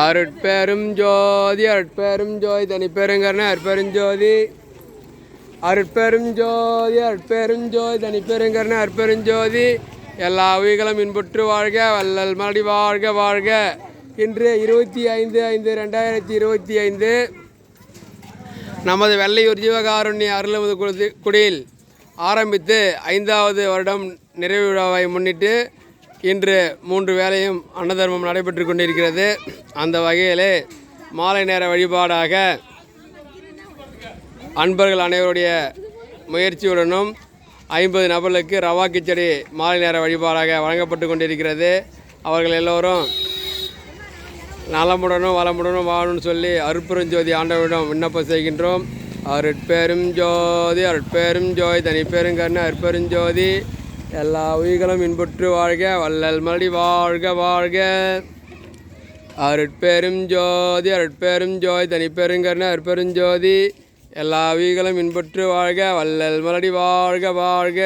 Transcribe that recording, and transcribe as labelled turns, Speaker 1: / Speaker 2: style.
Speaker 1: அருட்பெரும் ஜோதி அருட்பெரும் ஜோதி தனிப்பெருங்கருணை அருட்பெருஞ்சோதி அருட்பெருஞ்சோதி அருட்பெருஞ்சோதி தனிப்பெருங்கருணை அருட்பெருஞ்சோதி எல்லா உயிர்களும் இன்புற்று வாழ்க வள்ளல் மலடி வாழ்க வாழ்க. இன்று 25/5/2025 நமது வெள்ளையூர் ஜீவகாருண்ய அருள்மது குடியில் ஆரம்பித்து 5வது வருடம் நிறைவு விழாவை முன்னிட்டு இன்று 3 வேளையும் அன்னதர்மம் நடைபெற்று கொண்டிருக்கிறது. அந்த வகையிலே மாலை நேர வழிபாடாக அன்பர்கள் அனைவருடைய முயற்சியுடனும் 50 நபர்களுக்கு ரவா கிச்சடி மாலை நேர வழிபாடாக வழங்கப்பட்டு கொண்டிருக்கிறது. அவர்கள் எல்லோரும் நலமுடனும் வளமுடனும் வாழணும்னு சொல்லி அருட்பெருஞ்சோதி ஆண்டவரிடம் விண்ணப்பம் செய்கின்றோம். அருட்பெரும் ஜோதி அருட்பெரும் ஜோதி தனிப்பெருங்கருணை அருட்பெருஞ்சோதி எல்லா உயிர்களும் இன்புற்று வாழ்க வள்ளல் மலடி வாழ்க வாழ்க. அருட்பெரும் ஜோதி அருட்பெரும் ஜோதி தனிப்பெருங்கருணை அருட்பெருஞ்சோதி எல்லா உயிர்களும் இன்புற்று வாழ்க வள்ளல் மலடி வாழ்க வாழ்க.